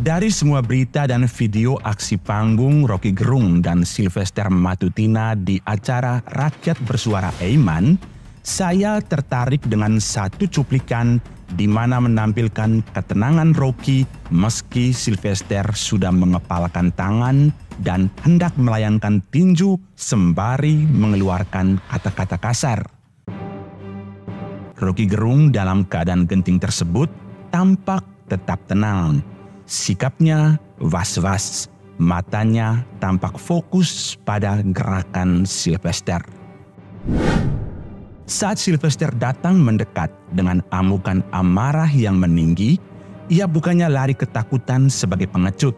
Dari semua berita dan video aksi panggung Roky Gerung dan Sylvester Matutina di acara Rakyat Bersuara Eiman, saya tertarik dengan satu cuplikan di mana menampilkan ketenangan Roky meski Sylvester sudah mengepalkan tangan dan hendak melayangkan tinju sembari mengeluarkan kata-kata kasar. Roky Gerung dalam keadaan genting tersebut tampak tetap tenang. Sikapnya was-was, matanya tampak fokus pada gerakan Sylvester. Saat Sylvester datang mendekat dengan amukan amarah yang meninggi, ia bukannya lari ketakutan sebagai pengecut.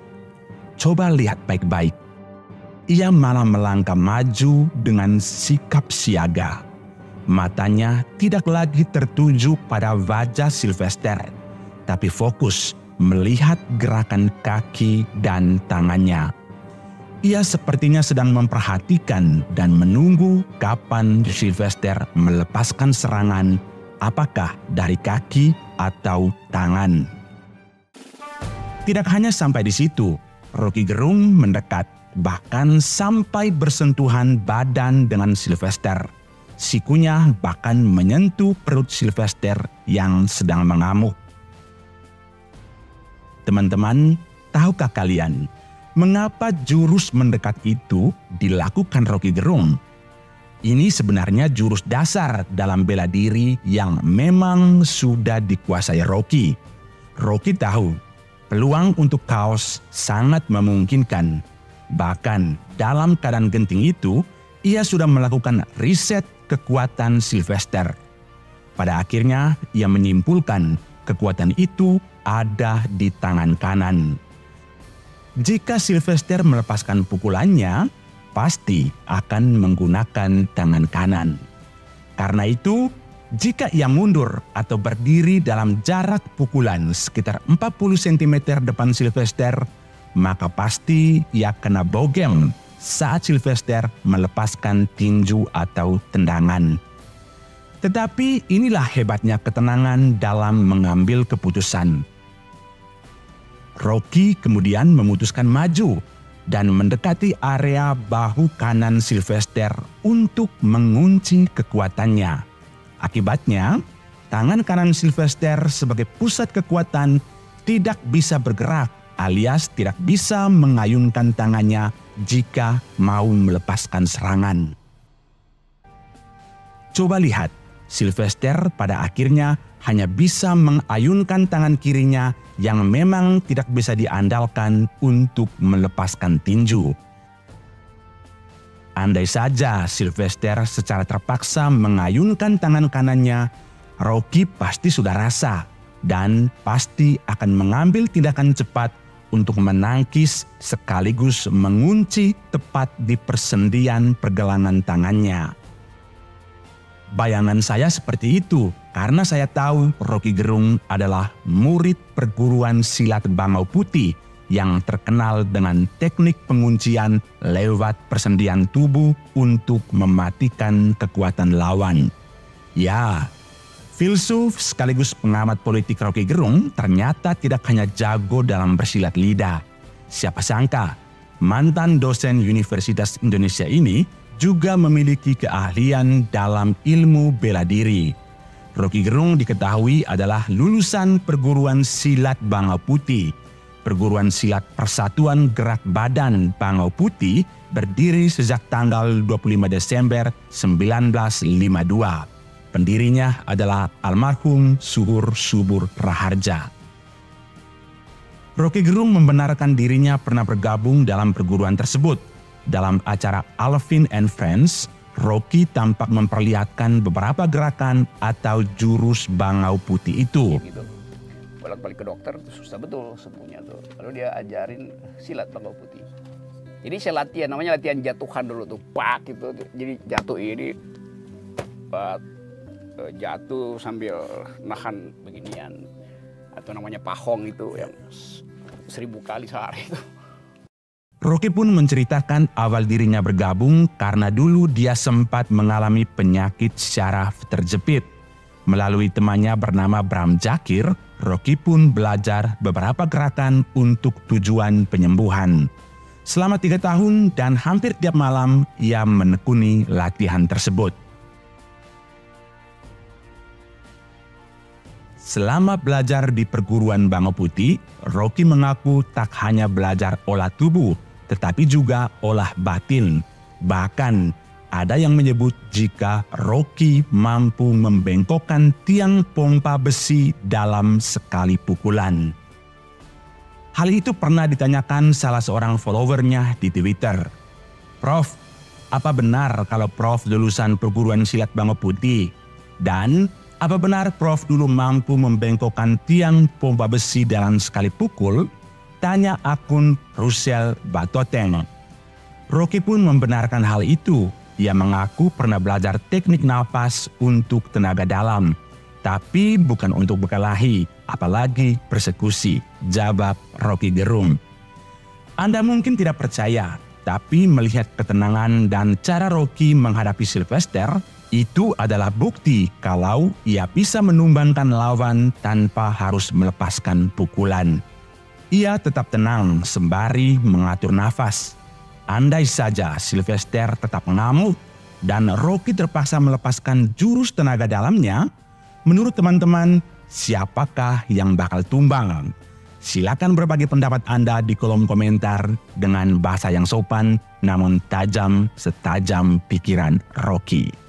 Coba lihat baik-baik. Ia malah melangkah maju dengan sikap siaga. Matanya tidak lagi tertuju pada wajah Sylvester, tapi fokus melihat gerakan kaki dan tangannya. Ia sepertinya sedang memperhatikan dan menunggu kapan Sylvester melepaskan serangan, apakah dari kaki atau tangan. Tidak hanya sampai di situ, Roky Gerung mendekat, bahkan sampai bersentuhan badan dengan Sylvester. Sikunya bahkan menyentuh perut Sylvester yang sedang mengamuk. Teman-teman, tahukah kalian mengapa jurus mendekat itu dilakukan Roky Gerung? Ini sebenarnya jurus dasar dalam bela diri yang memang sudah dikuasai Roky. Roky tahu peluang untuk kaos sangat memungkinkan. Bahkan dalam keadaan genting itu, ia sudah melakukan riset kekuatan Sylvester. Pada akhirnya ia menyimpulkan kekuatan itu ada di tangan kanan. Jika Sylvester melepaskan pukulannya, pasti akan menggunakan tangan kanan. Karena itu, jika ia mundur atau berdiri dalam jarak pukulan sekitar 40 cm depan Sylvester, maka pasti ia kena bogem saat Sylvester melepaskan tinju atau tendangan. Tetapi inilah hebatnya ketenangan dalam mengambil keputusan. Roky kemudian memutuskan maju dan mendekati area bahu kanan Sylvester untuk mengunci kekuatannya. Akibatnya, tangan kanan Sylvester sebagai pusat kekuatan tidak bisa bergerak alias tidak bisa mengayunkan tangannya jika mau melepaskan serangan. Coba lihat, Sylvester pada akhirnya hanya bisa mengayunkan tangan kirinya yang memang tidak bisa diandalkan untuk melepaskan tinju. Andai saja Sylvester secara terpaksa mengayunkan tangan kanannya, Roky pasti sudah rasa dan pasti akan mengambil tindakan cepat untuk menangkis sekaligus mengunci tepat di persendian pergelangan tangannya. Bayangan saya seperti itu karena saya tahu Roky Gerung adalah murid perguruan silat Bangau Putih yang terkenal dengan teknik penguncian lewat persendian tubuh untuk mematikan kekuatan lawan. Ya, filsuf sekaligus pengamat politik Roky Gerung ternyata tidak hanya jago dalam bersilat lidah. Siapa sangka mantan dosen Universitas Indonesia ini juga memiliki keahlian dalam ilmu bela diri. Roky Gerung diketahui adalah lulusan perguruan silat Bangau Putih. Perguruan silat Persatuan Gerak Badan Bangau Putih berdiri sejak tanggal 25 Desember 1952. Pendirinya adalah almarhum Suhur Subur Raharja. Roky Gerung membenarkan dirinya pernah bergabung dalam perguruan tersebut. Dalam acara Alvin and Friends, Roky tampak memperlihatkan beberapa gerakan atau jurus Bangau Putih itu. Gitu. Bolak-balik ke dokter itu susah betul sembuhnya tuh. Lalu dia ajarin silat Bangau Putih. Jadi saya latihan, namanya latihan jatuhan dulu tuh, pak gitu. Jadi jatuh ini, jatuh sambil nahan beginian. Atau namanya pahong itu yang 1000 kali sehari itu. Roky pun menceritakan awal dirinya bergabung karena dulu dia sempat mengalami penyakit syaraf terjepit. Melalui temannya bernama Bram Jakir, Rocky pun belajar beberapa gerakan untuk tujuan penyembuhan. Selama 3 tahun dan hampir tiap malam ia menekuni latihan tersebut. Selama belajar di perguruan Bango Putih, Rocky mengaku tak hanya belajar olah tubuh, tetapi juga olah batin. Bahkan ada yang menyebut jika Rocky mampu membengkokkan tiang pompa besi dalam sekali pukulan. Hal itu pernah ditanyakan salah seorang followernya di Twitter. "Prof, apa benar kalau Prof lulusan perguruan silat Bango Putih? Dan apa benar Prof dulu mampu membengkokkan tiang pompa besi dalam sekali pukul?" Tanya akun Russell Batoteng. Rocky pun membenarkan hal itu. Ia mengaku pernah belajar teknik nafas untuk tenaga dalam, tapi bukan untuk berkelahi, apalagi persekusi, jawab Rocky Gerung. Anda mungkin tidak percaya, tapi melihat ketenangan dan cara Rocky menghadapi Sylvester, itu adalah bukti kalau ia bisa menumbangkan lawan tanpa harus melepaskan pukulan. Ia tetap tenang sembari mengatur nafas. Andai saja Sylvester tetap mengamuk dan Rocky terpaksa melepaskan jurus tenaga dalamnya, menurut teman-teman, siapakah yang bakal tumbang? Silakan berbagi pendapat Anda di kolom komentar dengan bahasa yang sopan namun tajam setajam pikiran Rocky.